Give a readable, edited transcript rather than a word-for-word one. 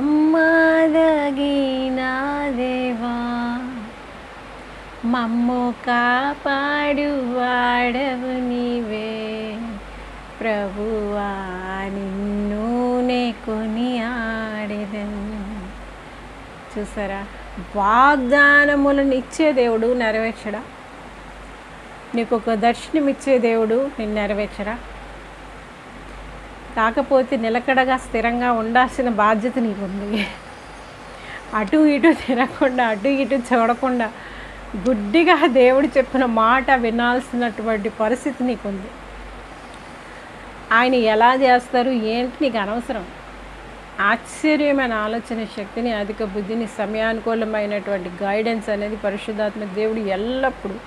నమ్మదగిన దేవా, మమ్ము కాపాడు వాడవు నీవే, ప్రభువా నిన్ను నే కొనియాడెదను. చూసారా, వాగ్దానములను ఇచ్చే దేవుడు నెరవేర్చడా? నీకు ఒక దర్శనం ఇచ్చే దేవుడు నేను నెరవేర్చరా? కాకపోతే నిలకడగా స్థిరంగా ఉండాల్సిన బాధ్యత నీకుంది. అటు ఇటు తిరగకుండా, అటు ఇటు చూడకుండా గుడ్డిగా దేవుడు చెప్పిన మాట వినాల్సినటువంటి పరిస్థితి నీకుంది. ఆయన ఎలా చేస్తారు ఏంటి నీకు అనవసరం. ఆశ్చర్యమైన ఆలోచన శక్తిని, అధిక బుద్ధిని, సమయానుకూలమైనటువంటి గైడెన్స్ అనేది పరిశుద్ధాత్మ దేవుడు ఎల్లప్పుడూ